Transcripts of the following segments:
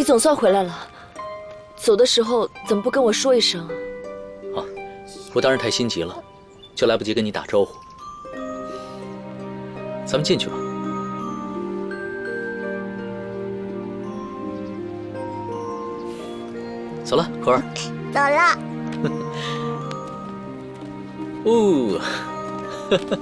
总算回来了，走的时候怎么不跟我说一声啊？啊，我当时太心急了，就来不及跟你打招呼。咱们进去吧。走了，可儿。走了。哦，呵呵。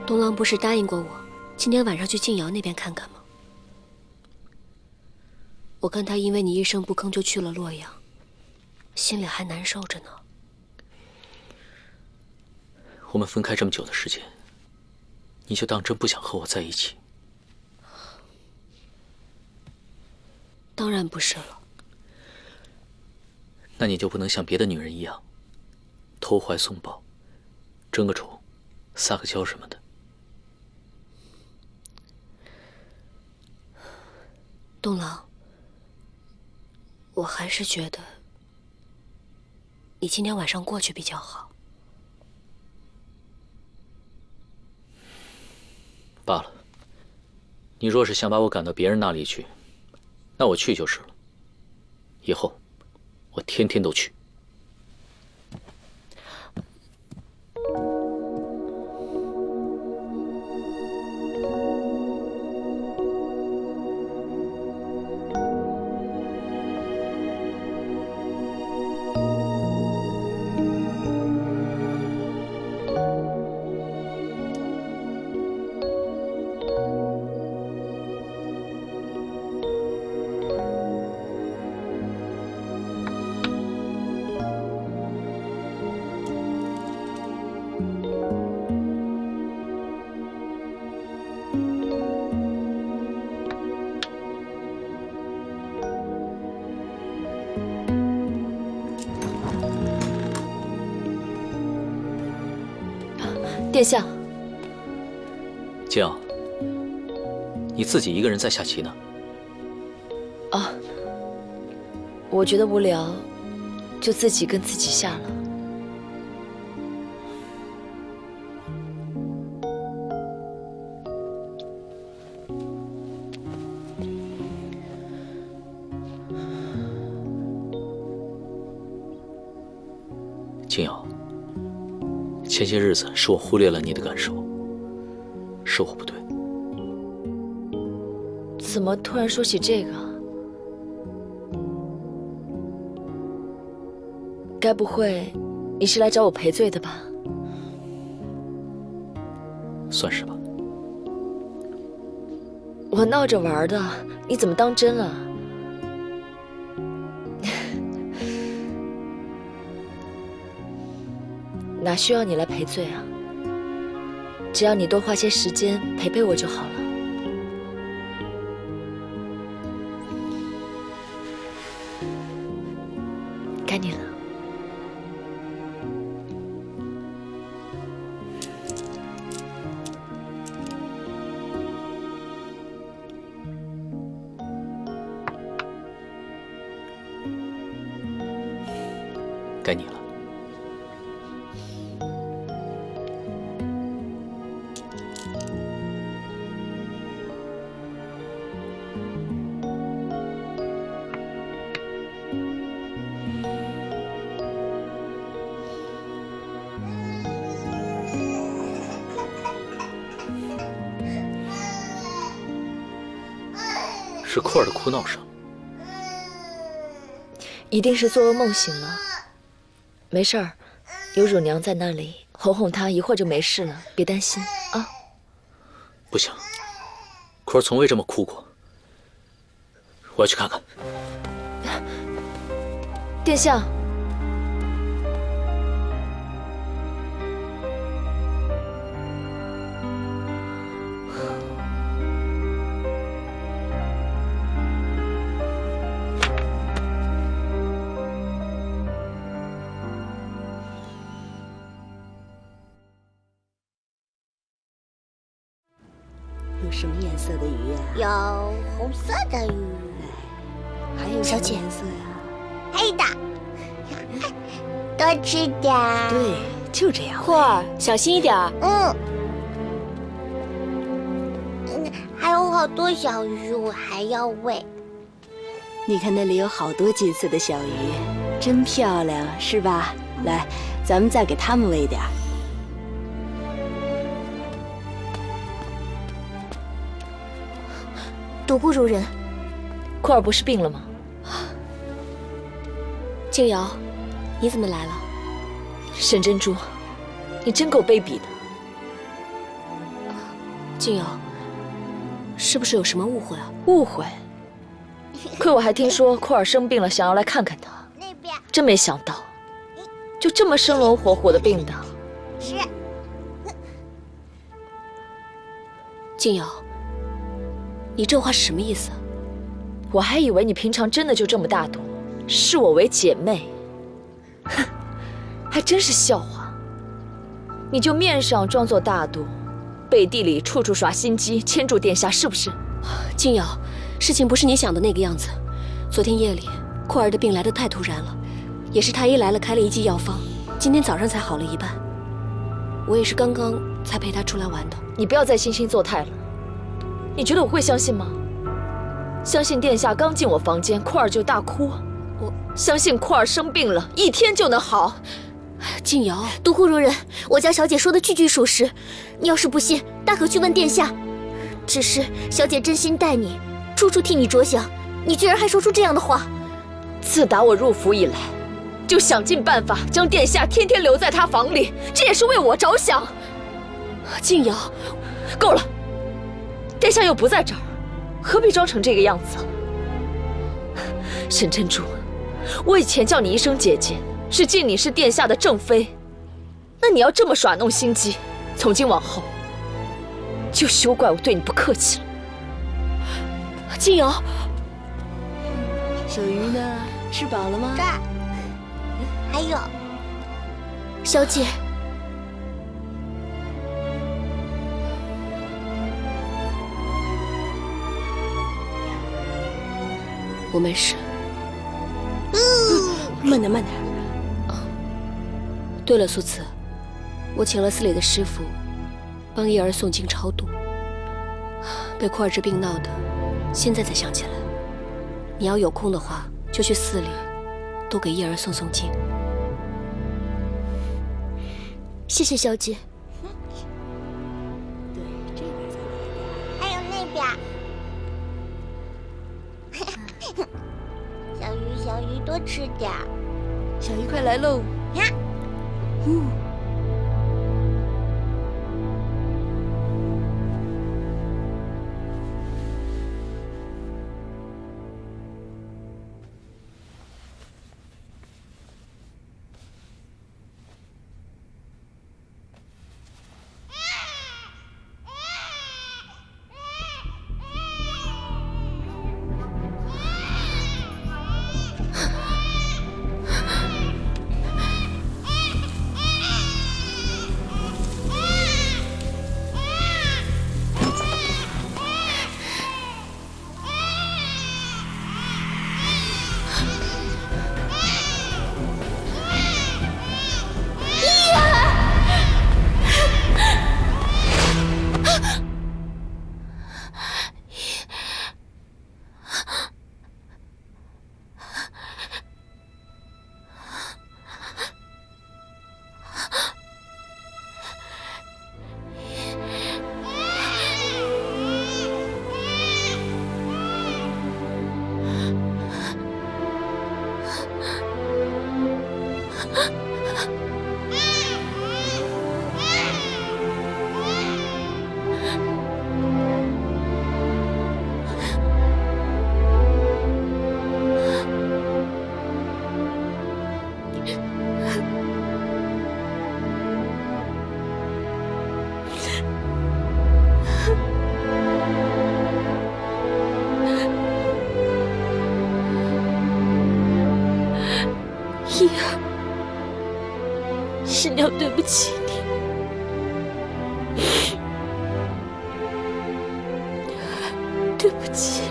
东郎不是答应过我，今天晚上去静瑶那边看看吗？我看他因为你一声不吭就去了洛阳，心里还难受着呢。我们分开这么久的时间，你就当真不想和我在一起？当然不是了。那你就不能像别的女人一样，投怀送抱，争个宠，撒个娇什么的？东郎，我还是觉得你今天晚上过去比较好。罢了，你若是想把我赶到别人那里去，那我去就是了。以后我天天都去。殿下，静瑶，你自己一个人在下棋呢？啊，我觉得无聊，就自己跟自己下了。静瑶，前些日子是我忽略了你的感受，是我不对。怎么突然说起这个？该不会你是来找我赔罪的吧？算是吧。我闹着玩的，你怎么当真了？哪需要你来赔罪啊？只要你多花些时间陪陪我就好了。该你了。该你了。是库尔的哭闹声，一定是做噩梦醒了。没事儿，有乳娘在那里，哄哄她，一会儿就没事了，别担心啊。不行，库可是从未这么哭过。我要去看看。殿下，有什么颜色的鱼啊？有红色的鱼，还有什么小姐颜色呀？黑的，多吃点。对，就这样。库儿，小心一点儿。还有好多小鱼，我还要喂。你看那里有好多金色的小鱼，真漂亮，是吧？来，咱们再给它们喂点儿。独孤如人，库儿不是病了吗？静瑶，你怎么来了？沈珍珠，你真够卑鄙的。静瑶，是不是有什么误会啊？误会？亏我还听说库儿生病了，想要来看看他。那边真没想到，就这么生龙活虎的病倒。是静瑶，你这话是什么意思？我还以为你平常真的就这么大度，视我为姐妹。哼，还真是笑话。你就面上装作大度，背地里处处耍心机，牵住殿下，是不是？静瑶，事情不是你想的那个样子。昨天夜里，库儿的病来得太突然了，也是太医来了开了一剂药方，今天早上才好了一半。我也是刚刚才陪他出来玩的。你不要再惺惺作态了。你觉得我会相信吗？相信殿下刚进我房间，库儿就大哭。我相信库儿生病了，一天就能好。静瑶，独孤如人，我家小姐说的句句属实。你要是不信，大可去问殿下。只是小姐真心待你，处处替你着想，你居然还说出这样的话。自打我入府以来，就想尽办法将殿下天天留在她房里，这也是为我着想。静瑶，够了，殿下又不在这儿，何必装成这个样子？沈珍珠，我以前叫你一声姐姐，是敬你是殿下的正妃。那你要这么耍弄心机，从今往后，就休怪我对你不客气了。静瑶，小鱼呢？吃饱了吗这？儿，还有小姐，我没事。慢点，慢点。对了，苏慈，我请了寺里的师傅，帮叶儿诵经超度。被库儿这病闹的，现在才想起来。你要有空的话，就去寺里，多给叶儿诵诵经。谢谢小姐。对，这边再来一点。还有那边。小鱼，多吃点儿。小鱼快来喽！呀，要对不起你。对不起。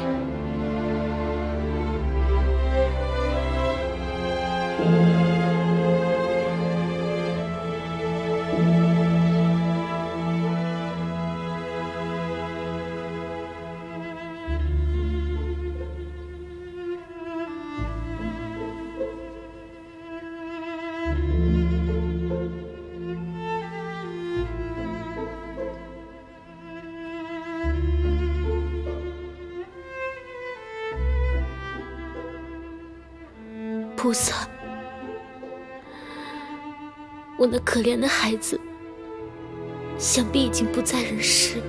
菩萨，我那可怜的孩子，想必已经不在人世，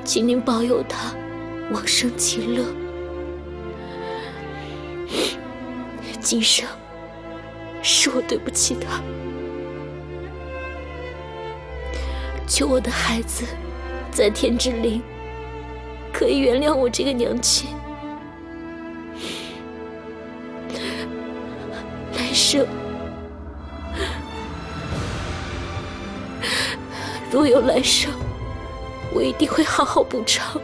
请您保佑他往生极乐。今生是我对不起他，求我的孩子在天之灵可以原谅我这个娘亲。来生若有来生，我一定会好好补偿。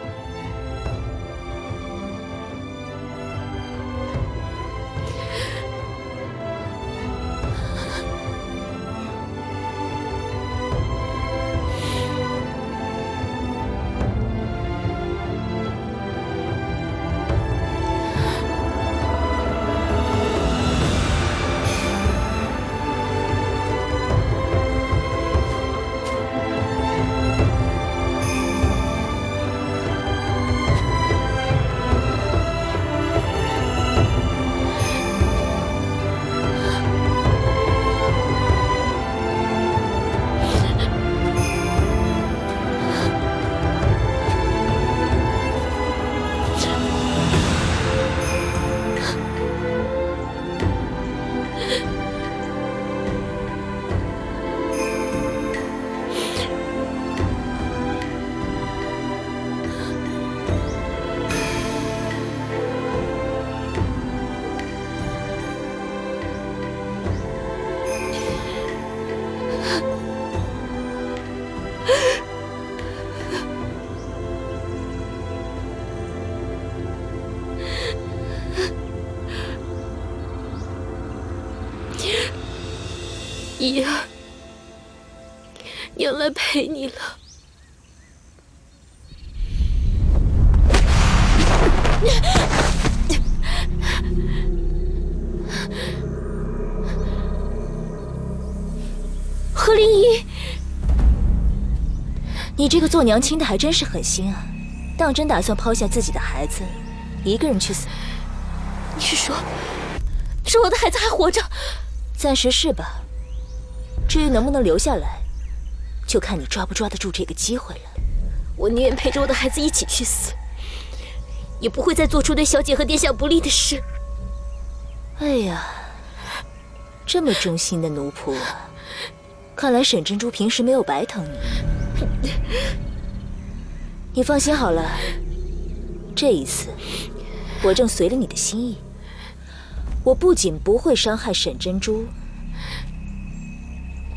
怡儿，娘来陪你了。何灵仪，你这个做娘亲的还真是狠心啊！当真打算抛下自己的孩子，一个人去死？你是说我的孩子还活着？暂时是吧。至于能不能留下来，就看你抓不抓得住这个机会了。我宁愿陪着我的孩子一起去死，也不会再做出对小姐和殿下不利的事。哎呀，这么忠心的奴仆啊！看来沈珍珠平时没有白疼你。你放心好了，这一次我正随了你的心意。我不仅不会伤害沈珍珠，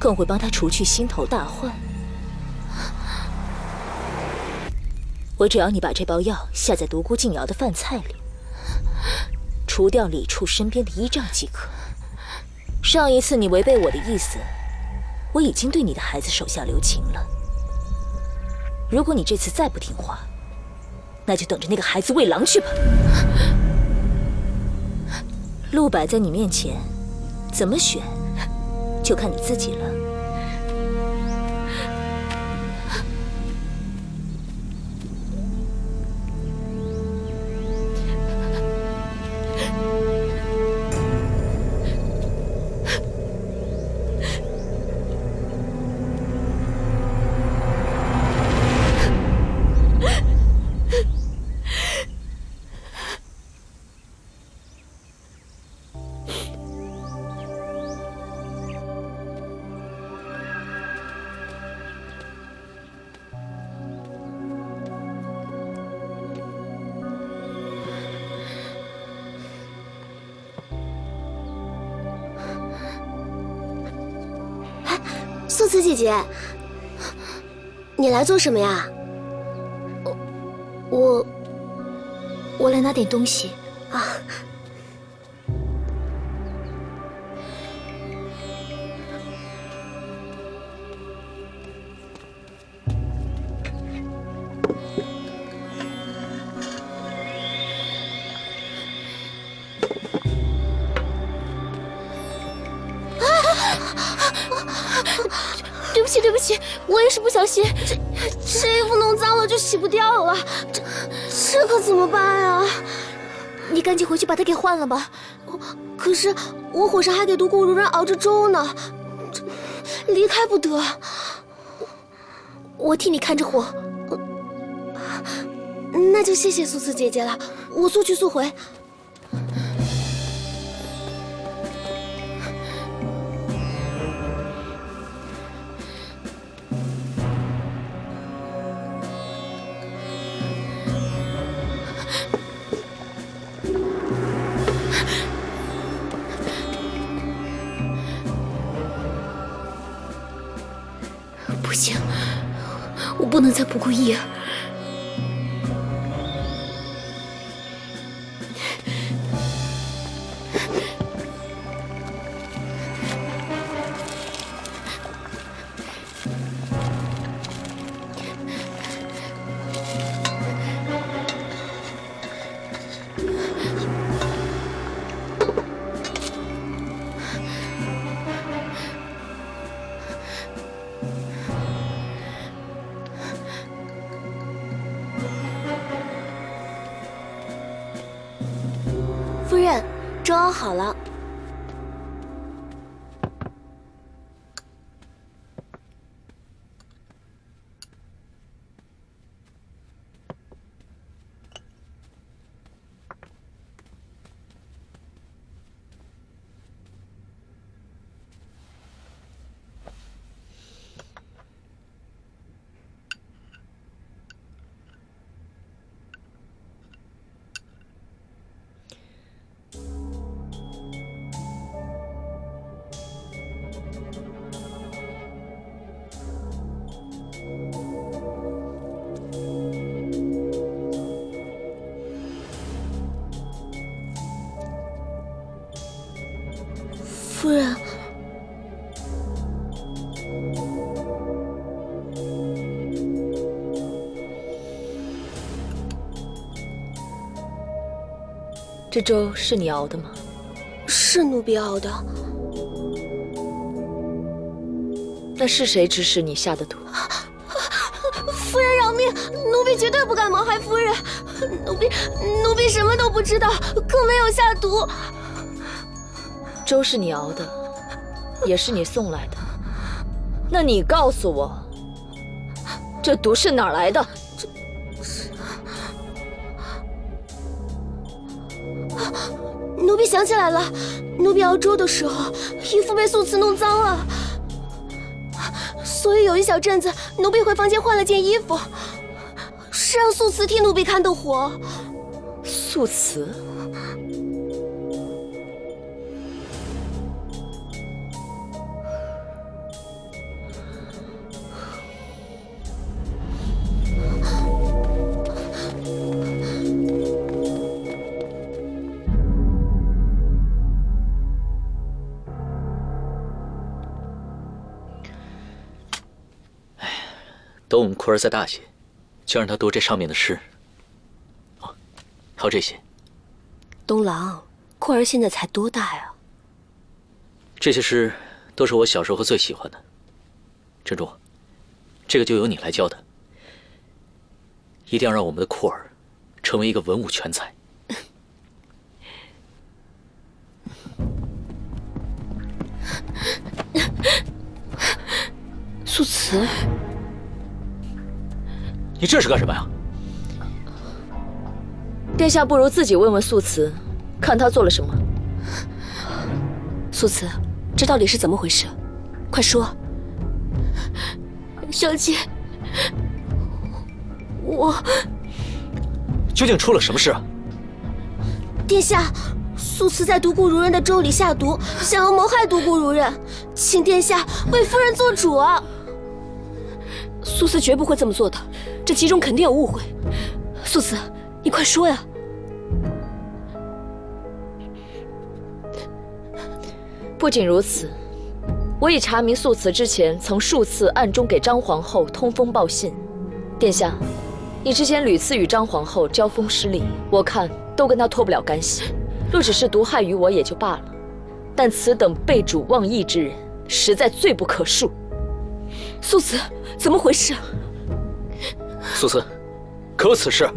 更会帮她除去心头大患。我只要你把这包药下在独孤静瑶的饭菜里，除掉李处身边的依仗即可。上一次你违背我的意思，我已经对你的孩子手下留情了。如果你这次再不听话，那就等着那个孩子喂狼去吧。路摆在你面前，怎么选，就看你自己了。素瓷姐姐，你来做什么呀？我来拿点东西啊。对不起，我也是不小心。这衣服弄脏了就洗不掉了，这可怎么办啊？你赶紧回去把它给换了吧。可是我火上还给独孤如人熬着粥呢，离开不得。我替你看着火。那就谢谢素瓷姐姐了，我速去速回。不行，我不能再不顾一儿。夫人，粥熬好了。夫人，这粥是你熬的吗？是奴婢熬的。那是谁指使你下的毒？夫人饶命！奴婢绝对不敢谋害夫人。奴婢什么都不知道，更没有下毒。粥是你熬的，也是你送来的。那你告诉我，这毒是哪儿来的？奴婢想起来了，奴婢熬粥的时候，衣服被素瓷弄脏了，所以有一小阵子，奴婢回房间换了件衣服，是让素瓷替奴婢看的火。素瓷？等我们库儿再大些，就让他读这上面的诗。哦，还有这些。东郎，库儿现在才多大呀？这些诗都是我小时候最喜欢的。珍珠，这个就由你来教他，一定要让我们的库儿成为一个文武全才。素瓷。你这是干什么呀？殿下不如自己问问素瓷，看她做了什么。素瓷，这到底是怎么回事？快说！小姐，我究竟出了什么事啊？殿下，素慈在独孤如人的粥里下毒，想要谋害独孤如人，请殿下为夫人做主啊！素慈绝不会这么做的，这其中肯定有误会。素慈，你快说呀！不仅如此，我已查明素慈之前曾数次暗中给张皇后通风报信。殿下，你之前屡次与张皇后交锋失利，我看都跟她脱不了干系。若只是毒害于我也就罢了，但此等背主忘义之人，实在罪不可恕。素慈，怎么回事？素慈，可有此事？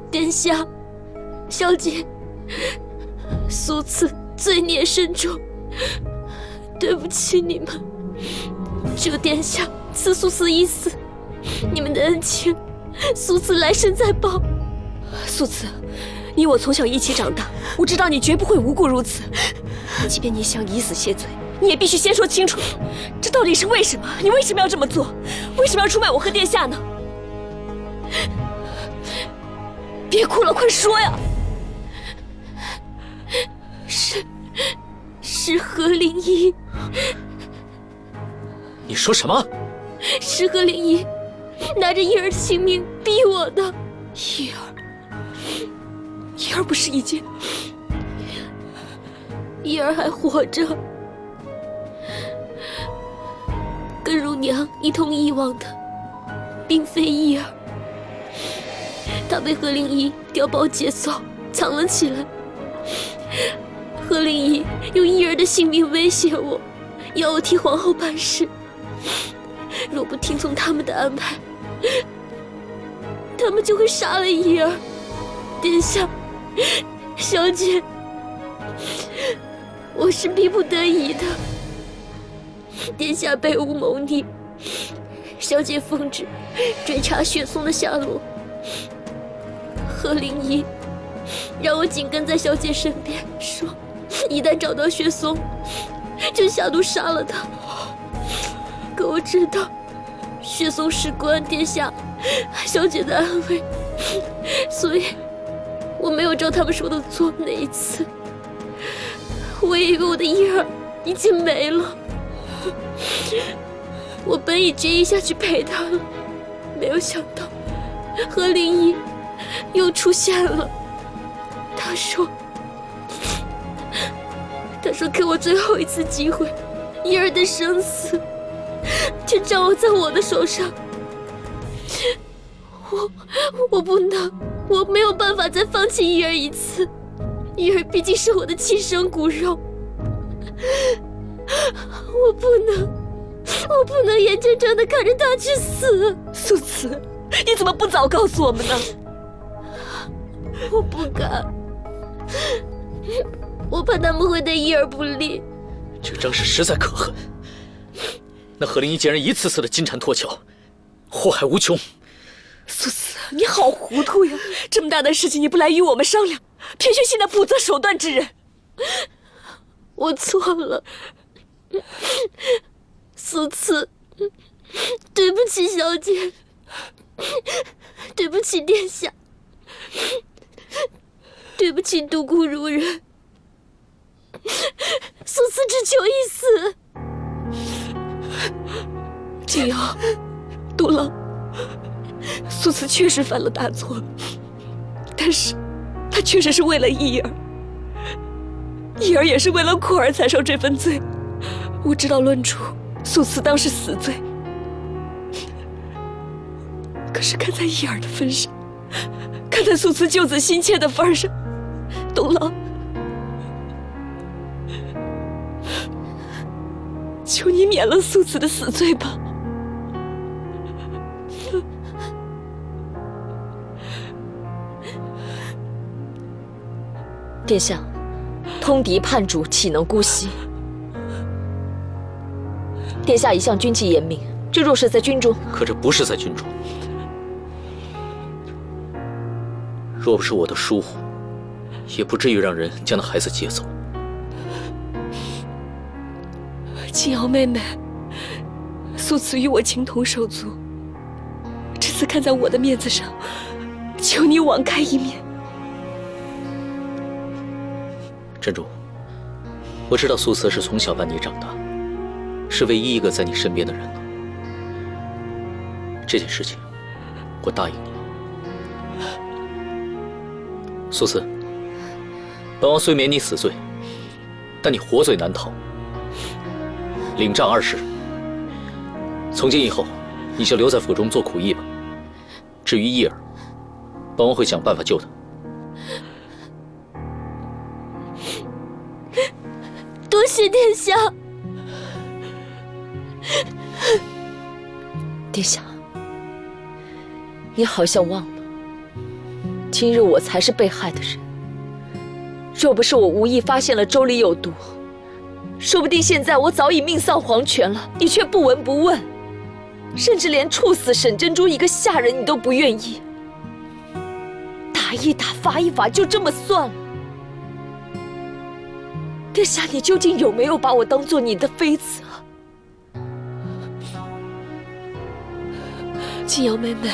殿下，小姐，素慈罪孽深重，对不起你们。求殿下赐素慈一死，你们的恩情，素慈来生再报。素慈，你我从小一起长大，我知道你绝不会无故如此。即便你想以死谢罪，你也必须先说清楚，这到底是为什么？你为什么要这么做？为什么要出卖我和殿下呢？别哭了，快说呀！是何灵依。你说什么？是何灵依拿着依儿的性命逼我的。依儿不是已经……依儿还活着，跟乳娘一同遗忘的，并非依儿。她被何灵依调包劫走，藏了起来。何灵依用依儿的性命威胁我，要我替皇后办事。若不听从他们的安排，他们就会杀了依儿。殿下，小姐，我是逼不得已的。殿下被诬谋逆，小姐奉旨追查雪松的下落。何灵依让我紧跟在小姐身边，说一旦找到雪松，就下毒杀了他。可我知道，雪松事关殿下、小姐的安危，所以我没有照他们说的做。那一次，我也以为我的依儿已经没了。我本已决意下去陪她了，没有想到何灵依又出现了。她说给我最后一次机会，依儿的生死就掌握在我的手上。我不能，我没有办法再放弃依儿一次。依儿毕竟是我的亲生骨肉，我不能眼睁睁地看着她去死。素慈，你怎么不早告诉我们呢？我不敢，我怕他们会对依儿不利。这张氏实在可恨，那何灵依竟然一次次的金蝉脱壳，祸害无穷。素慈，你好糊涂呀！这么大的事情你不来与我们商量，偏去信那不择手段之人。我错了，素慈，对不起小姐，对不起殿下，对不起独孤如人。素慈只求一死。景瑶，杜郎，素慈确实犯了大错，但是她确实是为了依儿，依儿也是为了库儿才受这份罪。我知道论处，素慈当是死罪，可是看在依儿的份上，看在素慈救子心切的份上，杜郎，求你免了素慈的死罪吧。殿下，通敌叛主，岂能姑息？殿下一向军纪严明，这若是在军中，可这不是在军中。若不是我的疏忽，也不至于让人将那孩子劫走。景瑶妹妹，素慈与我情同手足，这次看在我的面子上，求你网开一面。珍珠，我知道苏慈是从小伴你长大，是唯一一个在你身边的人了。这件事情，我答应你。苏慈，本王虽免你死罪，但你活罪难逃。领杖20日，从今以后，你就留在府中做苦役吧。至于叶儿，本王会想办法救他。多谢殿下。殿下，你好像忘了，今日我才是被害的人。若不是我无意发现了粥里有毒，说不定现在我早已命丧黄泉了。你却不闻不问，甚至连处死沈珍珠一个下人你都不愿意。打一打，罚一罚，就这么算了。殿下，你究竟有没有把我当做你的妃子啊？静瑶妹妹，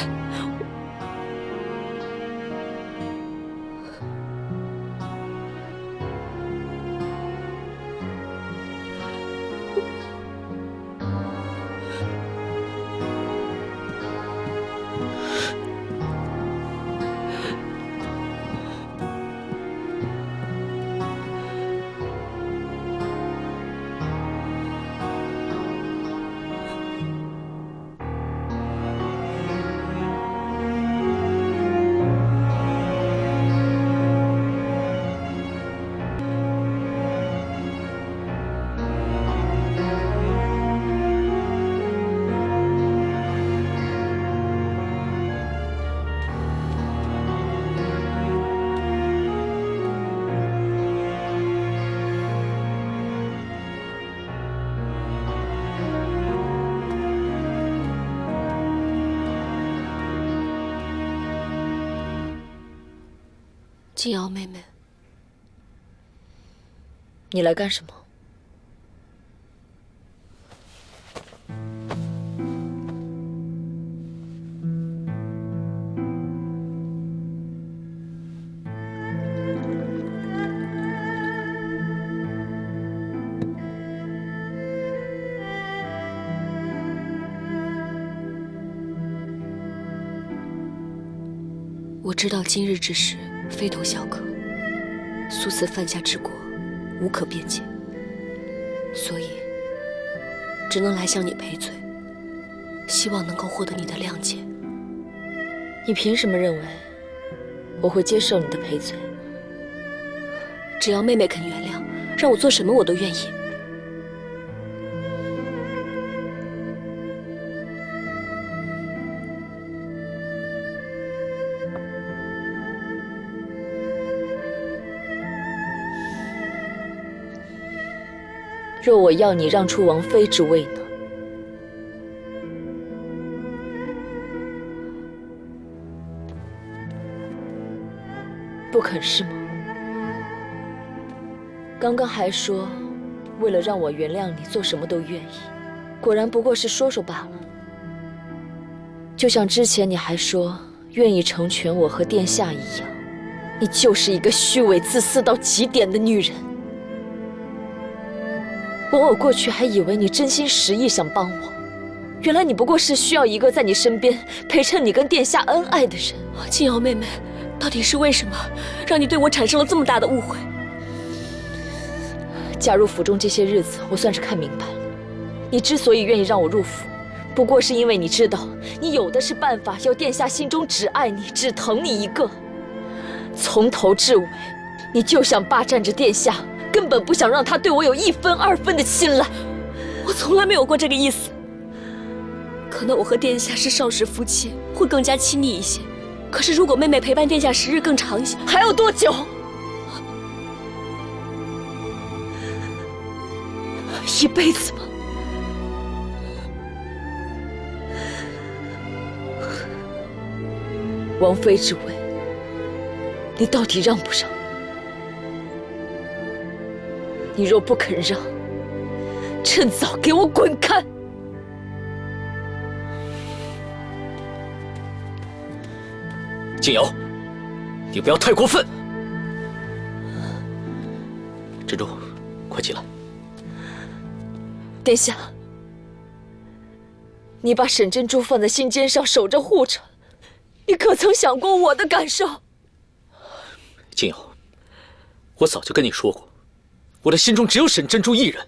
静瑶妹妹，你来干什么？我知道今日之事非同小可，苏慈犯下之过，无可辩解，所以只能来向你赔罪，希望能够获得你的谅解。你凭什么认为我会接受你的赔罪？只要妹妹肯原谅，让我做什么我都愿意。若我要你让出王妃之位呢？不肯是吗？刚刚还说为了让我原谅你，做什么都愿意，果然不过是说说罢了。就像之前你还说愿意成全我和殿下一样，你就是一个虚伪自私到极点的女人。我过去还以为你真心实意想帮我，原来你不过是需要一个在你身边陪衬你跟殿下恩爱的人。静瑶妹妹，到底是为什么让你对我产生了这么大的误会？加入府中这些日子，我算是看明白了，你之所以愿意让我入府，不过是因为你知道你有的是办法要殿下心中只爱你只疼你一个。从头至尾你就想霸占着殿下，根本不想让他对我有1分2分的青睐。我从来没有过这个意思，可能我和殿下是少时夫妻，会更加亲密一些。可是如果妹妹陪伴殿下时日更长一些，还要多久？一辈子吗？王妃之位，你到底让不让？你若不肯让，趁早给我滚开！静瑶，你不要太过分。珍珠，快起来！殿下，你把沈珍珠放在心尖上守着护着，你可曾想过我的感受？静瑶，我早就跟你说过，我的心中只有沈珍珠一人。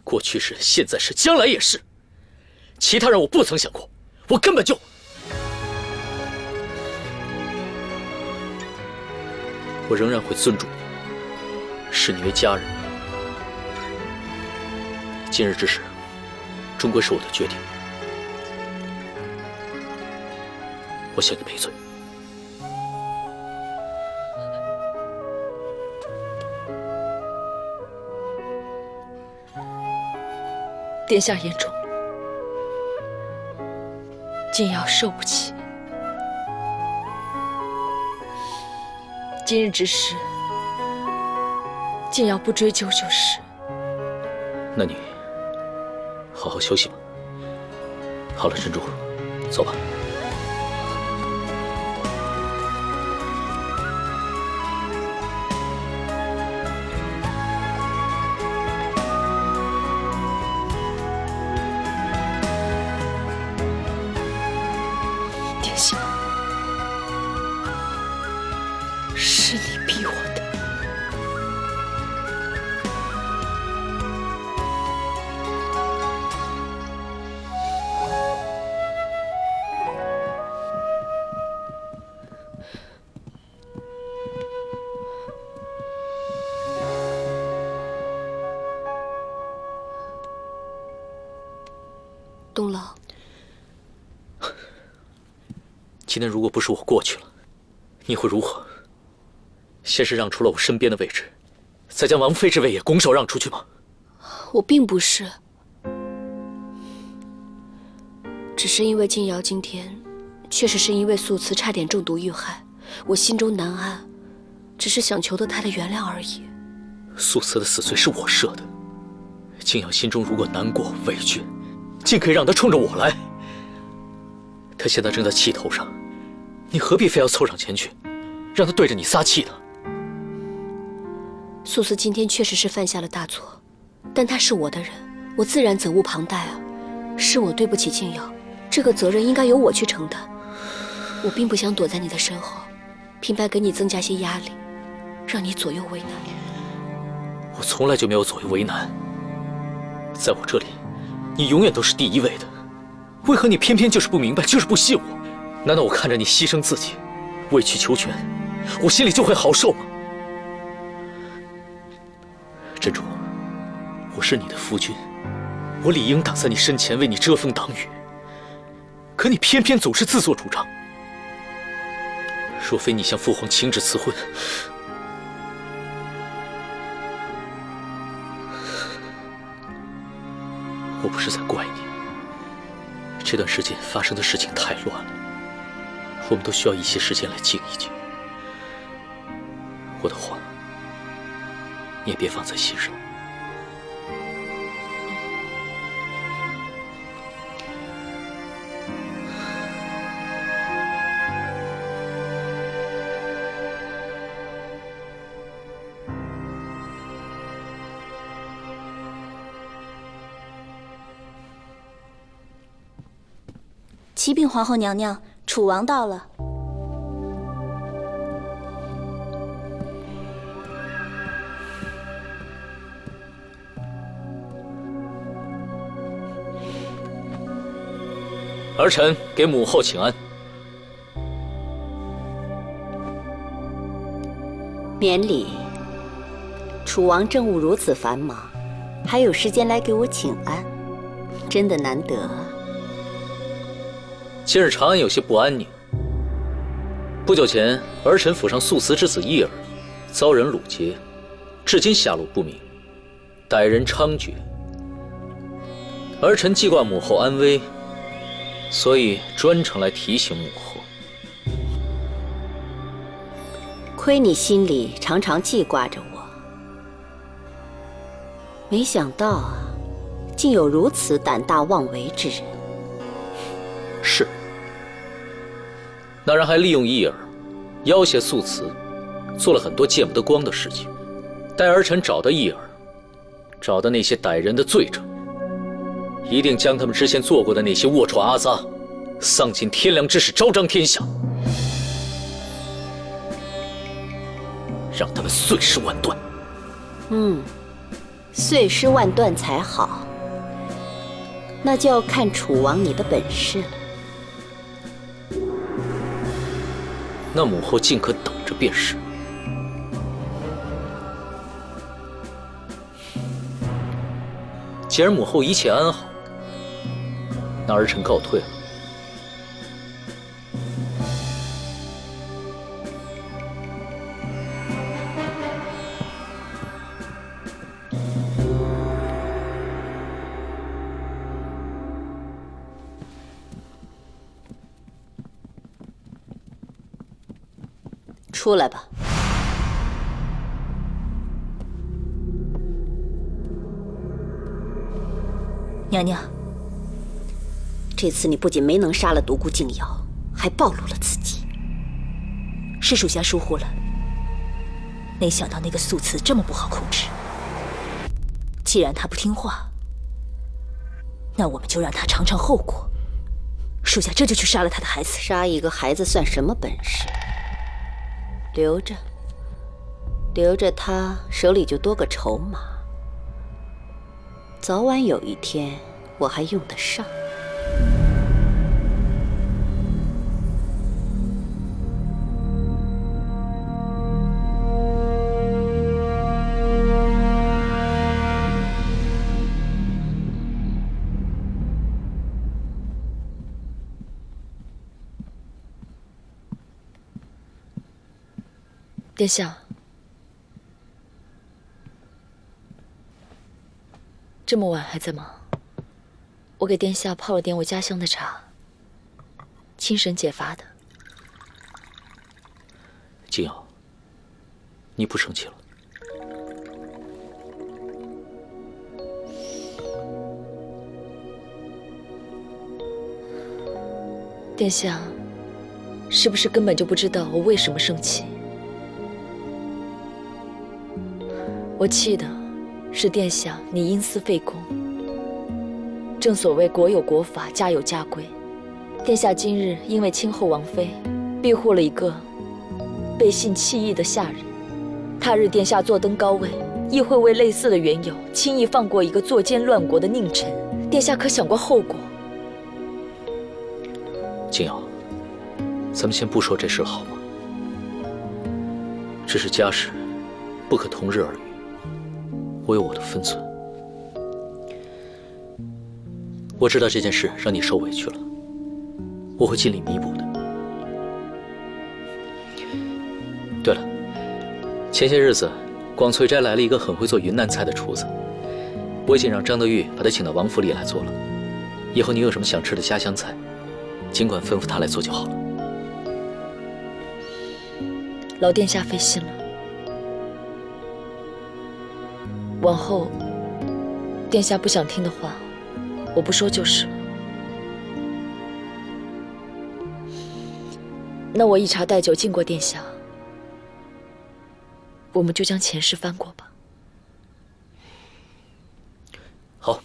过去是，现在是，将来也是。其他人我不曾想过，我根本就……我仍然会尊重你，视你为家人。今日之事，终归是我的决定，我向你赔罪。殿下言重，静瑶受不起。今日之事，静瑶不追究就是。那你好好休息吧。好了，珍珠，走吧。殿下，是你逼我的。东老，今天如果不是我过去了，你会如何？先是让出了我身边的位置，再将王妃之位也拱手让出去吗？我并不是，只是因为静瑶今天确实是因为素瓷差点中毒遇害，我心中难安，只是想求得她的原谅而已。素瓷的死罪是我设的，静瑶心中如果难过委屈，尽可以让她冲着我来。她现在正在气头上，你何必非要凑上前去，让她对着你撒气呢？素瓷今天确实是犯下了大错，但她是我的人，我自然责无旁贷啊。是我对不起静瑶，这个责任应该由我去承担。我并不想躲在你的身后，平白给你增加些压力，让你左右为难。我从来就没有左右为难，在我这里，你永远都是第一位的。为何你偏偏就是不明白，就是不信我？难道我看着你牺牲自己，委曲求全，我心里就会好受吗？珍珠，我是你的夫君，我理应挡在你身前为你遮风挡雨，可你偏偏总是自作主张。若非你向父皇请旨辞婚，我不是在怪你。这段时间发生的事情太乱了，我们都需要一些时间来静一静。我的话，你也别放在心上。启禀皇后娘娘，楚王到了。儿臣给母后请安。免礼。楚王政务如此繁忙，还有时间来给我请安，真的难得。今日长安有些不安宁。不久前，儿臣府上素瓷之子伊儿遭人掳劫，至今下落不明，歹人猖獗。儿臣记挂母后安危，所以专程来提醒母后。亏你心里常常记挂着我，没想到啊，竟有如此胆大妄为之人。是，那人还利用伊儿要挟素瓷，做了很多见不得光的事情。待儿臣找到义儿，找到那些歹人的罪证，一定将他们之前做过的那些龌龊阿杂、丧尽天良之事昭彰天下，让他们碎尸万段。碎尸万段才好。那就要看楚王你的本事了。那母后尽可等着便是。既然母后一切安好，那儿臣告退了。出来吧。娘娘，这次你不仅没能杀了独孤静瑶，还暴露了自己。是属下疏忽了，没想到那个素瓷这么不好控制。既然他不听话，那我们就让他尝尝后果。属下这就去杀了他的孩子。杀一个孩子算什么本事？留着，留着他手里就多个筹码，早晚有一天我还用得上。殿下，这么晚还在忙？我给殿下泡了点我家乡的茶，清神解乏的。静瑶，你不生气了？殿下，是不是根本就不知道我为什么生气？我气的是殿下你因私废公。正所谓国有国法，家有家规。殿下今日因为亲后王妃庇护了一个背信弃义的下人，他日殿下坐登高位，亦会为类似的缘由轻易放过一个作奸乱国的佞臣。殿下可想过后果？静瑶，咱们先不说这事好吗？只是家事不可同日而语，我有我的分寸。我知道这件事让你受委屈了，我会尽力弥补的。对了，前些日子广翠斋来了一个很会做云南菜的厨子，我已经让张德玉把他请到王府里来做了。以后你有什么想吃的家乡菜，尽管吩咐他来做就好了。老殿下费心了，往后殿下不想听的话，我不说就是了。那我一茶带酒敬过殿下，我们就将前世翻过吧。好。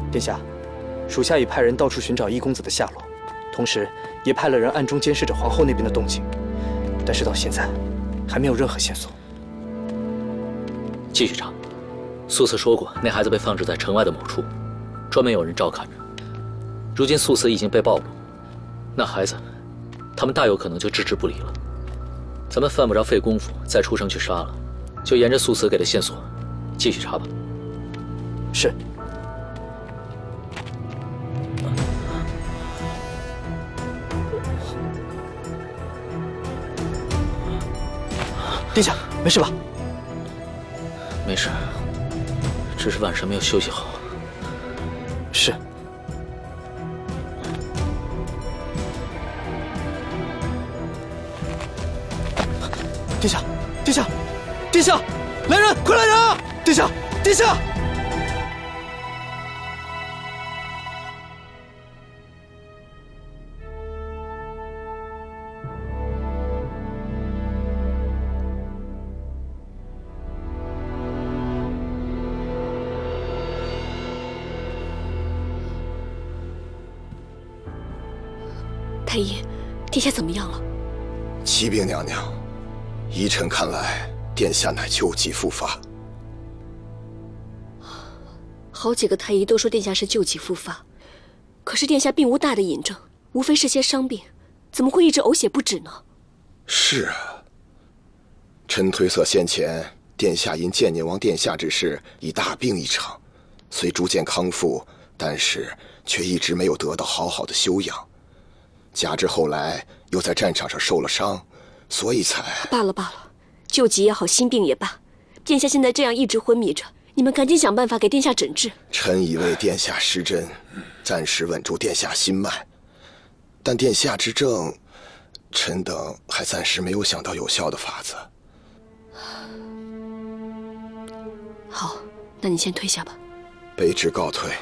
殿下，属下已派人到处寻找一公子的下落，同时也派了人暗中监视着皇后那边的动静，但是到现在还没有任何线索。继续查。素慈说过，那孩子被放置在城外的某处，专门有人照看着。如今素慈已经被暴露，那孩子，他们大有可能就置之不理了。咱们犯不着费功夫再出城去杀了，就沿着素慈给的线索继续查吧。是。殿下，没事吧？没事，只是晚上没有休息好。是。殿下，殿下，殿下，来人，快来人啊！殿下，殿下！太医，殿下怎么样了？启禀娘娘，依臣看来，殿下乃旧疾复发。好几个太医都说殿下是旧疾复发，可是殿下并无大的隐症，无非是些伤病，怎么会一直呕血不止呢？是啊，臣推测先前殿下因建宁王殿下之事已大病一场，虽逐渐康复，但是却一直没有得到好好的休养。加之后来又在战场上受了伤，所以才……罢了罢了，旧疾也好，心病也罢，殿下现在这样一直昏迷着，你们赶紧想办法给殿下诊治。臣已为殿下施针，暂时稳住殿下心脉，但殿下之症，臣等还暂时没有想到有效的法子。好，那你先退下吧。卑职告退。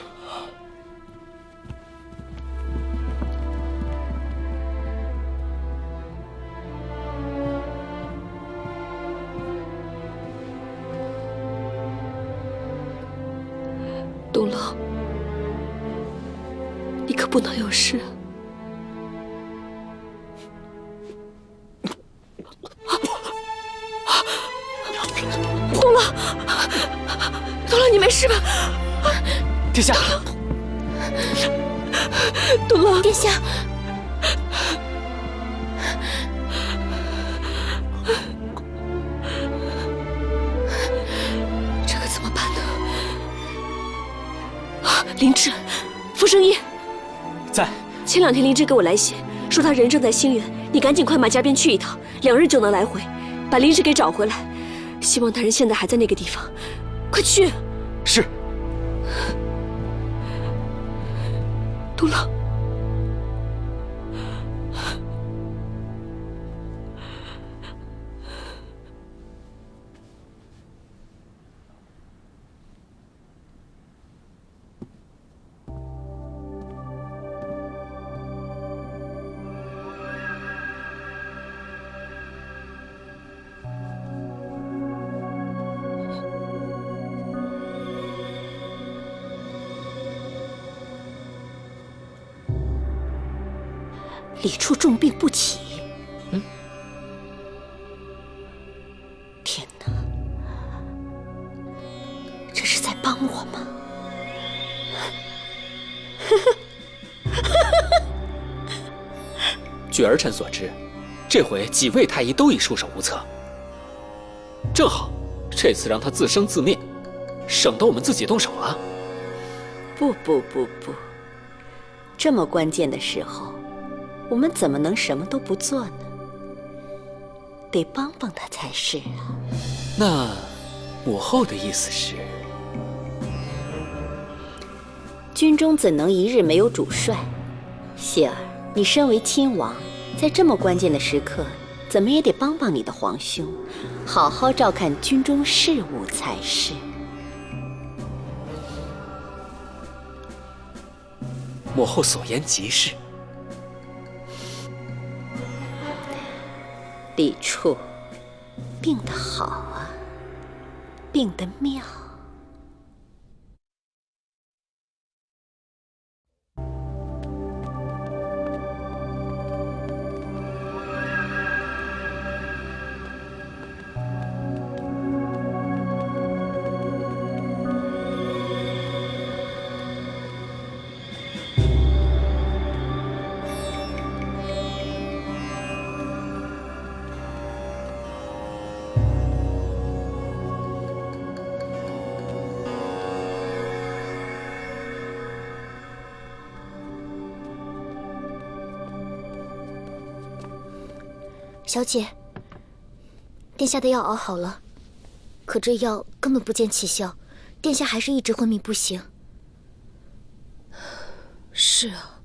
东郎，你可不能有事啊！东郎，东郎，你没事吧？殿下，东郎，殿下，这可怎么办呢？灵芝，傅生义在。前2天灵芝给我来信，说他人正在兴元，你赶紧快马加鞭去一趟，2日就能来回，把灵芝给找回来。希望大人现在还在那个地方，快去！是。东郎，李处重病不起。天哪，这是在帮我吗？据儿臣所知，这回几位太医都已束手无策。正好，这次让他自生自灭，省得我们自己动手了。不，这么关键的时候，我们怎么能什么都不做呢？得帮帮他才是啊。那母后的意思是？军中怎能一日没有主帅？希儿，你身为亲王，在这么关键的时刻，怎么也得帮帮你的皇兄，好好照看军中事务才是。母后所言极是。李处，病得好啊，病得妙。小姐，殿下的药熬好了，可这药根本不见起效，殿下还是一直昏迷不醒。是啊，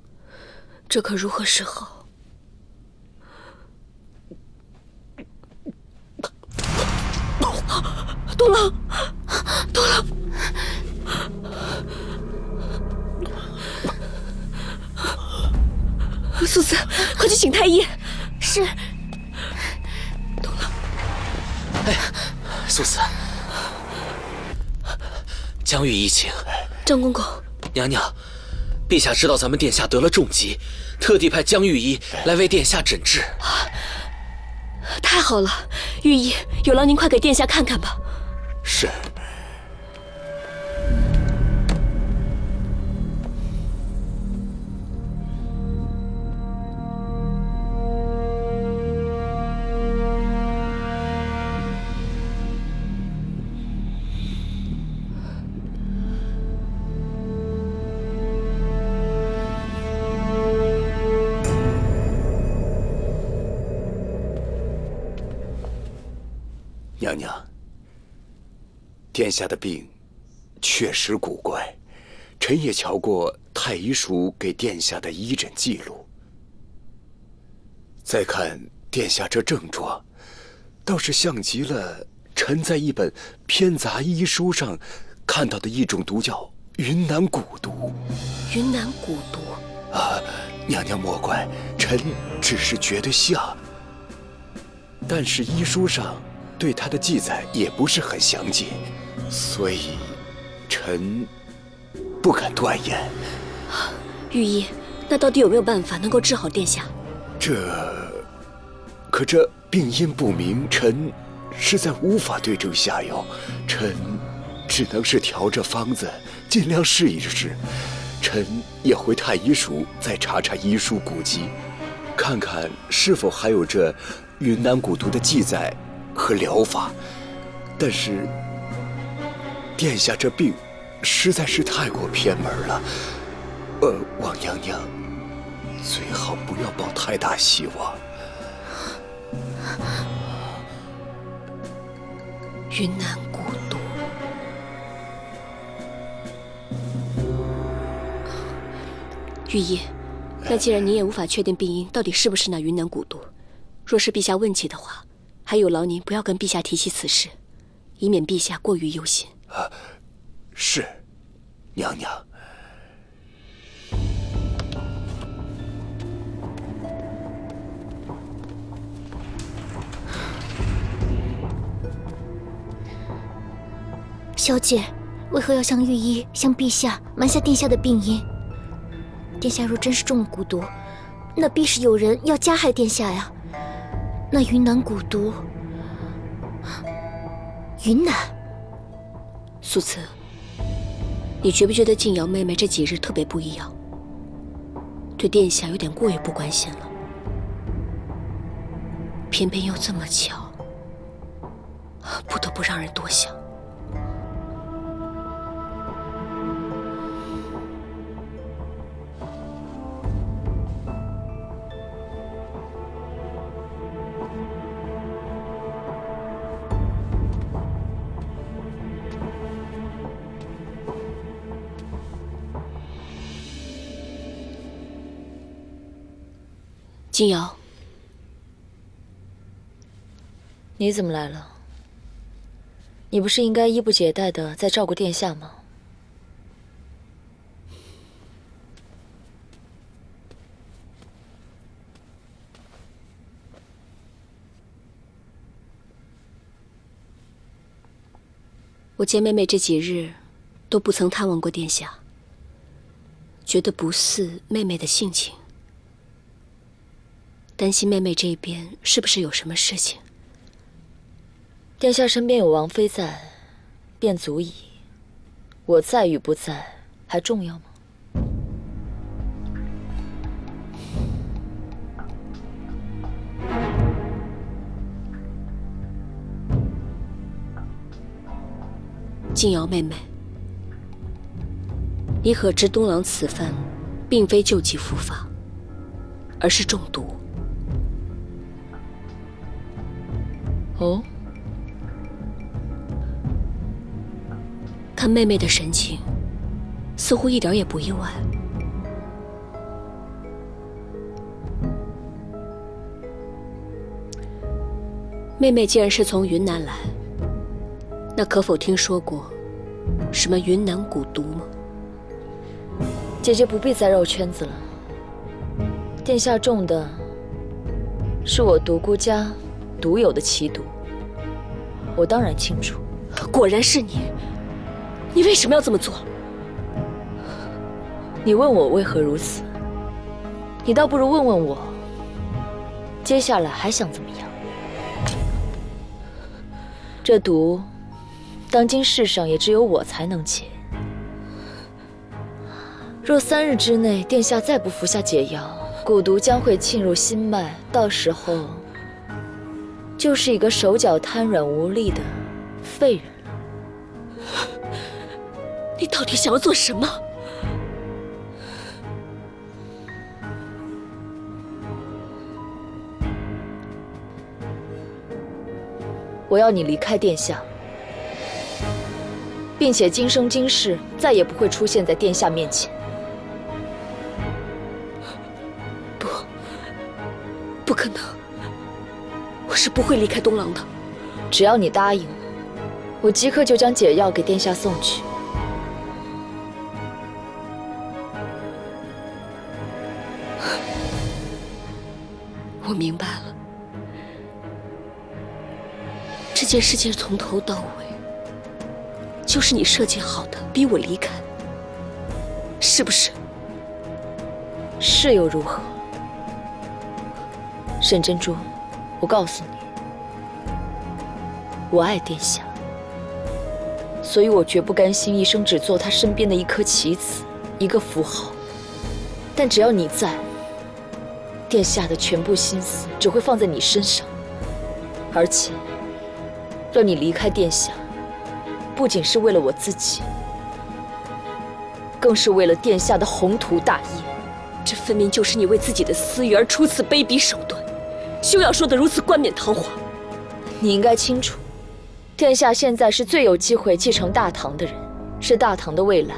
这可如何是好？东郎，东郎，素子，快去请太医。是。东郎，哎，素子，江玉一请。张公公，娘娘，陛下知道咱们殿下得了重疾，特地派江御医来为殿下诊治。太好了，御医，有劳您快给殿下看看吧。是。娘娘，殿下的病确实古怪，臣也瞧过太医署给殿下的医诊记录。再看殿下这症状，倒是像极了臣在一本偏杂医书上看到的一种毒，叫云南蛊毒。云南蛊毒啊，娘娘莫怪，臣只是觉得像，但是医书上对他的记载也不是很详尽，所以臣不敢断言。御医，那到底有没有办法能够治好殿下？可这病因不明，臣实在无法对症下药，臣只能是调着方子，尽量试一试。臣也回太医署再查查医书古籍，看看是否还有这云南蛊毒的记载和疗法。但是殿下这病实在是太过偏门了，王娘娘最好不要抱太大希望。云南蛊毒，御医，那既然您也无法确定病因到底是不是那云南蛊毒，若是陛下问起的话，还有劳您不要跟陛下提起此事，以免陛下过于忧心。是，娘娘。小姐，为何要向御医、向陛下瞒下殿下的病因？殿下若真是中了蛊毒，那必是有人要加害殿下呀。那云南蛊毒，云南。素慈，你觉不觉得静瑶妹妹这几日特别不一样？对殿下有点过于不关心了。偏偏又这么巧，不得不让人多想。静瑶，你怎么来了？你不是应该衣不解带的在照顾殿下吗？我见妹妹这几日都不曾探望过殿下，觉得不似妹妹的性情。担心妹妹这边是不是有什么事情？殿下身边有王妃在，便足矣。我在与不在，还重要吗？静瑶妹妹，你可知东郎此番并非救急复发，而是中毒。哦，看妹妹的神情，似乎一点也不意外。妹妹既然是从云南来，那可否听说过什么云南蛊毒吗？姐姐不必再绕圈子了。殿下中的是我独孤家独有的奇毒，我当然清楚。果然是你，你为什么要这么做？你问我为何如此，你倒不如问问我，接下来还想怎么样？这毒，当今世上也只有我才能解。若3日之内殿下再不服下解药，蛊毒将会沁入心脉，到时候就是一个手脚瘫软无力的废人了。你到底想要做什么？我要你离开殿下，并且今生今世再也不会出现在殿下面前。不可能，我是不会离开东廊的。只要你答应，我即刻就将解药给殿下送去。我明白了，这件事情从头到尾就是你设计好的，逼我离开，是不是？是又如何？沈珍珠，我告诉你，我爱殿下，所以我绝不甘心一生只做他身边的一颗棋子，一个符号。但只要你在，殿下的全部心思只会放在你身上，而且让你离开殿下，不仅是为了我自己，更是为了殿下的宏图大业。这分明就是你为自己的私欲而出此卑鄙手段，休要说得如此冠冕堂皇。你应该清楚，殿下现在是最有机会继承大唐的人，是大唐的未来。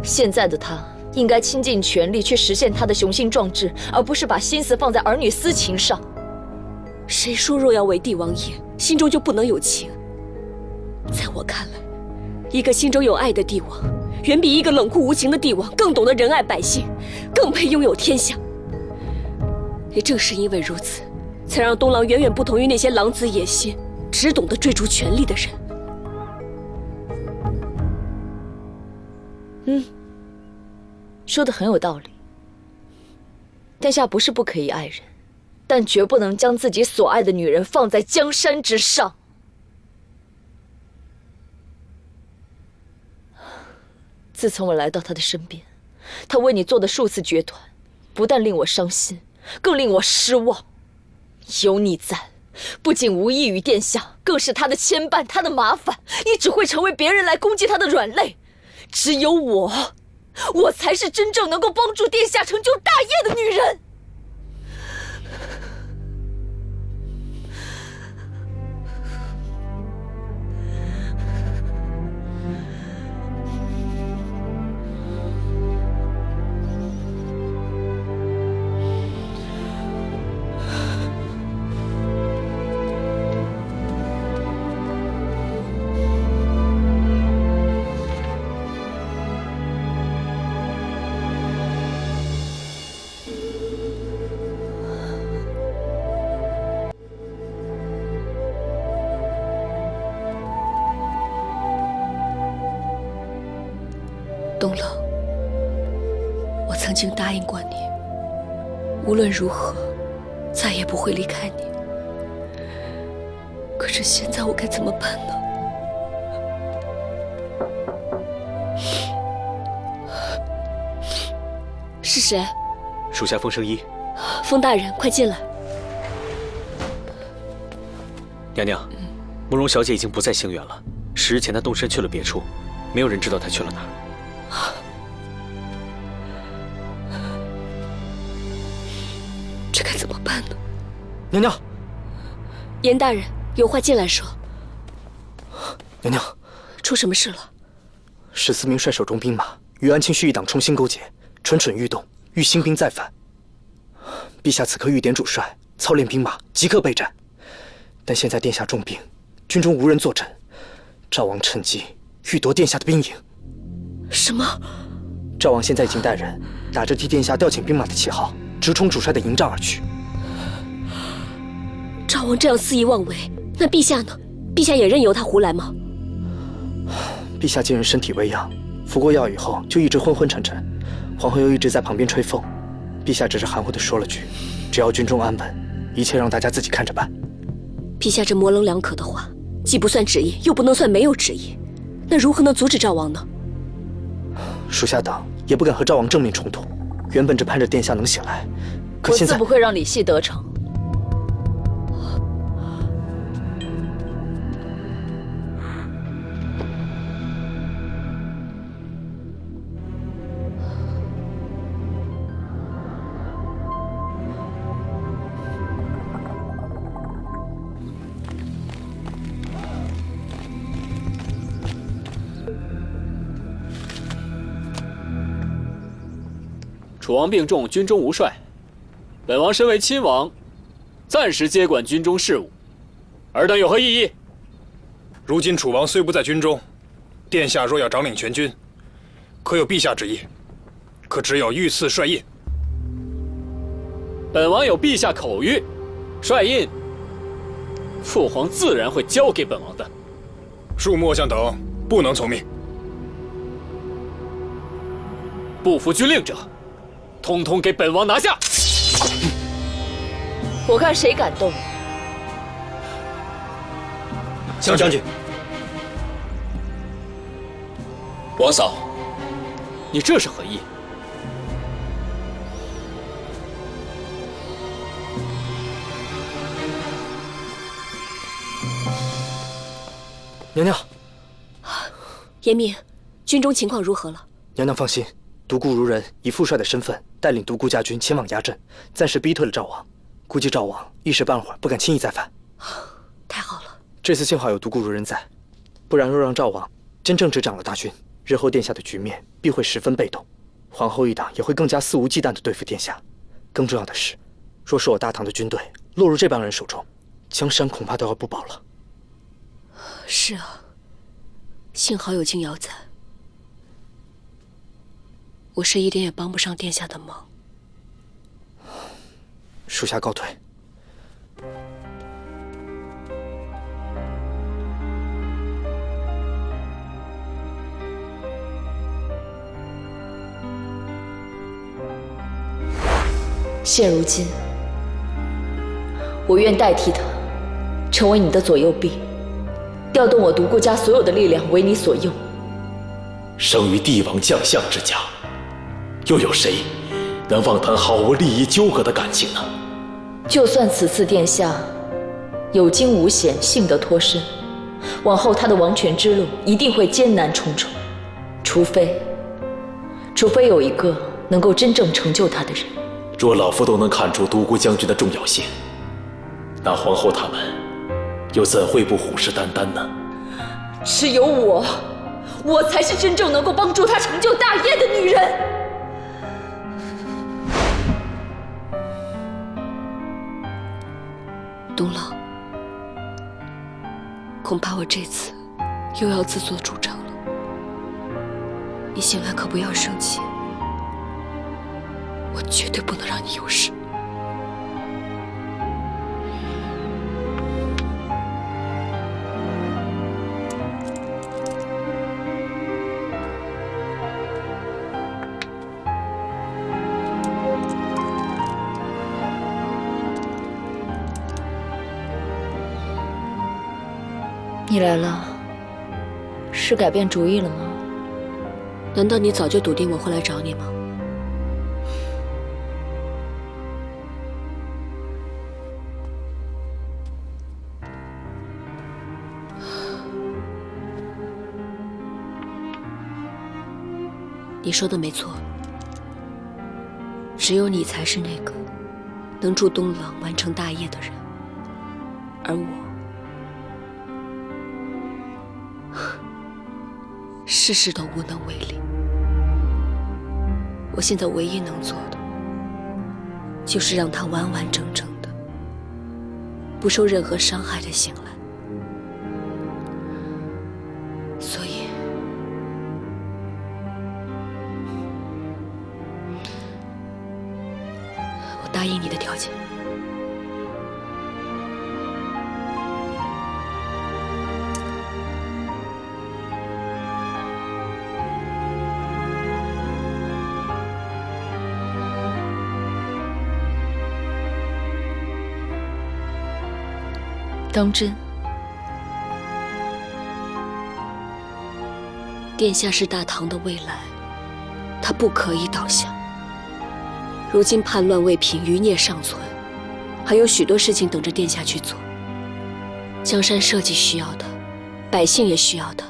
现在的他应该倾尽全力去实现他的雄心壮志，而不是把心思放在儿女私情上。谁说若要为帝王爷，心中就不能有情？在我看来，一个心中有爱的帝王，远比一个冷酷无情的帝王更懂得仁爱百姓，更配拥有天下。也正是因为如此，才让东廊远远不同于那些狼子野心，只懂得追逐权力的人。说得很有道理。殿下不是不可以爱人，但绝不能将自己所爱的女人放在江山之上。自从我来到他的身边，他为你做的数次决断，不但令我伤心，更令我失望。有你在，不仅无益于殿下，更是他的牵绊，他的麻烦。你只会成为别人来攻击他的软肋。只有我才是真正能够帮助殿下成就大业的女人。东郎，我曾经答应过你，无论如何，再也不会离开你。可是现在我该怎么办呢？是谁？属下风声一。风大人，快进来。娘娘，慕容小姐已经不在星远了，10日前她动身去了别处，没有人知道她去了哪儿。这该怎么办呢？娘娘，严大人，有话进来说。娘娘，出什么事了14名帅手中兵马与安庆绪一党重新勾结，蠢蠢欲动，欲兴兵再犯。陛下此刻御点主帅，操练兵马，即刻备战。但现在殿下重病，军中无人坐镇，赵王趁机欲夺殿下的兵营。什么？赵王现在已经带人打着替殿下调遣兵马的旗号，直冲主帅的营帐而去。赵王这样肆意妄为，那陛下呢？陛下也任由他胡来吗？陛下见人身体微恙，服过药以后就一直昏昏沉沉，皇后又一直在旁边吹风，陛下只是含糊地说了句：“只要军中安稳，一切让大家自己看着办。”陛下这模棱两可的话，既不算旨意，又不能算没有旨意，那如何能阻止赵王呢？属下党也不敢和赵王正面冲突，原本只盼着殿下能醒来，可现在我自不会让李系得逞。楚王病重，军中无帅，本王身为亲王，暂时接管军中事务，尔等有何异议？如今楚王虽不在军中，殿下若要掌领全军，可有陛下之意？可只有御赐帅印。本王有陛下口谕，帅印，父皇自然会交给本王的。恕末将等不能从命。不服军令者，统统给本王拿下！我看谁敢动！江将军，王嫂，你这是何意？娘娘，严明，军中情况如何了？娘娘放心，独孤如人以副帅的身份带领独孤家军前往压阵，暂时逼退了赵王。估计赵王一时半会儿不敢轻易再犯。太好了，这次幸好有独孤如人在，不然若让赵王真正执掌了大军，日后殿下的局面必会十分被动，皇后一党也会更加肆无忌惮地对付殿下。更重要的是，若是我大唐的军队落入这帮人手中，江山恐怕都要不保了。是啊，幸好有金瑶在，我是一点也帮不上殿下的忙。属下告退。现如今，我愿代替他，成为你的左右臂，调动我独孤家所有的力量为你所用。生于帝王将相之家，又有谁能妄谈毫无利益纠葛的感情呢？就算此次殿下有惊无险，幸得脱身，往后他的王权之路一定会艰难重重，除非有一个能够真正成就他的人。若老夫都能看出独孤将军的重要性，那皇后他们又怎会不虎视眈眈呢？只有我才是真正能够帮助他成就大业的女人。东郎，恐怕我这次又要自作主张了。你醒来可不要生气，我绝对不能让你有事。你来了，是改变主意了吗？难道你早就笃定我会来找你吗？你说的没错，只有你才是那个能助东郎完成大业的人，而我事事都无能为力。我现在唯一能做的，就是让他完完整整的，不受任何伤害的醒来。所以，我答应你的条件。当真？殿下是大唐的未来，他不可以倒下。如今叛乱未平，余孽尚存，还有许多事情等着殿下去做。江山社稷需要他，百姓也需要他。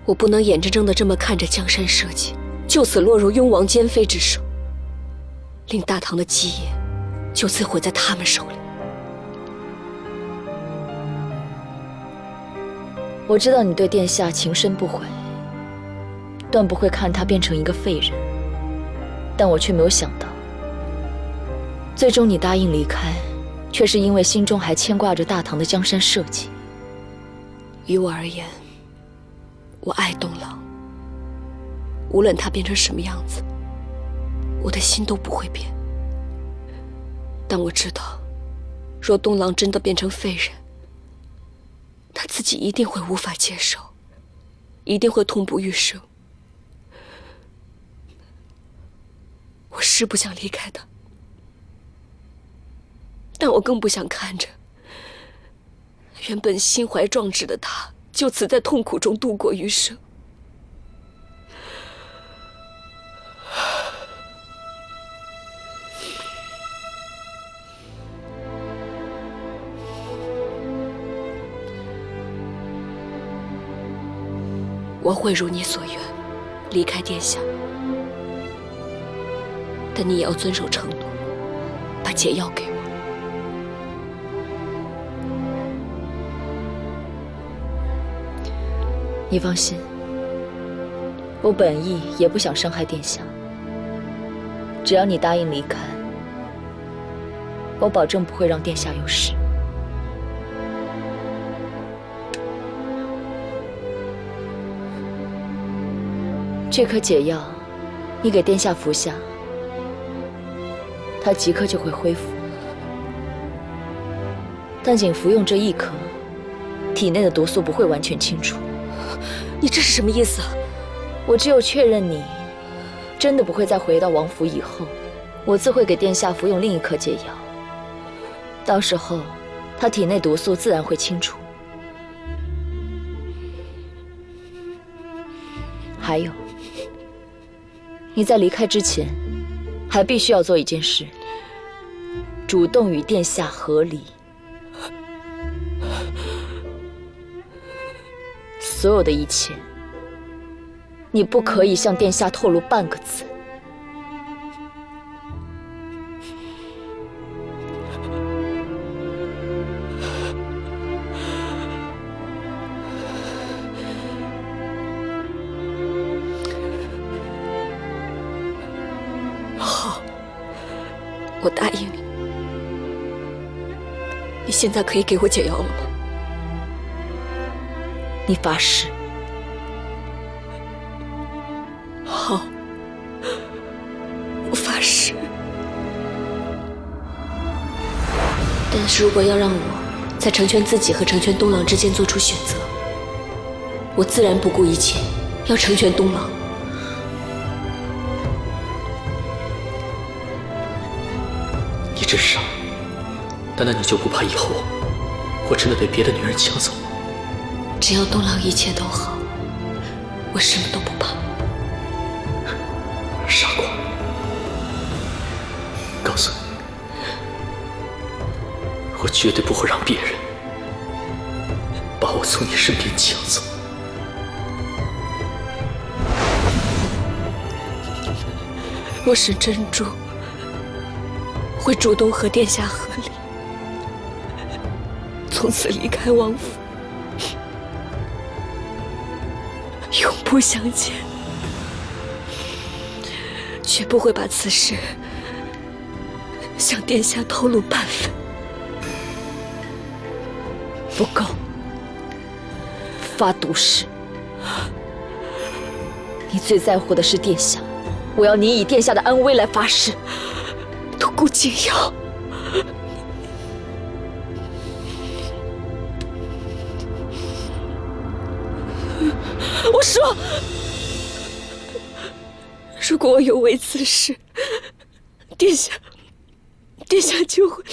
我不能眼睁睁地这么看着江山社稷就此落入雍王奸妃之手，令大唐的基业就此毁在他们手里。我知道你对殿下情深不悔，断不会看他变成一个废人，但我却没有想到，最终你答应离开，却是因为心中还牵挂着大唐的江山社稷。于我而言，我爱东郎，无论他变成什么样子，我的心都不会变。但我知道，若东郎真的变成废人，他自己一定会无法接受，一定会痛不欲生。我是不想离开他，但我更不想看着原本心怀壮志的他，就此在痛苦中度过余生。我会如你所愿，离开殿下，但你也要遵守承诺，把解药给我。你放心，我本意也不想伤害殿下，只要你答应离开，我保证不会让殿下有事。这颗解药，你给殿下服下，他即刻就会恢复。但仅服用这一颗，体内的毒素不会完全清除。你这是什么意思啊？我只有确认你真的不会再回到王府以后，我自会给殿下服用另一颗解药。到时候，他体内毒素自然会清除。还有，你在离开之前，还必须要做一件事，主动与殿下和离。所有的一切，你不可以向殿下透露半个字。好，我答应你。你现在可以给我解药了吗？你发誓？好，我发誓。但是如果要让我在成全自己和成全东郎之间做出选择，我自然不顾一切要成全东郎。你真傻，难道你就不怕以后我真的被别的女人抢走？只要东郎一切都好，我什么都不怕。傻瓜，告诉你，我绝对不会让别人把我从你身边抢走。若是珍珠会主动和殿下和离，从此离开王府，永不不相欠，绝不会把此事向殿下透露半分。不够，发毒誓。你最在乎的是殿下，我要你以殿下的安危来发誓。独孤景瑶，我说，如果我有违此事，殿下就会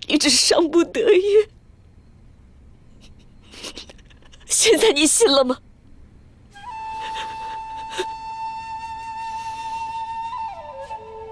一直伤不得愈。现在你信了吗？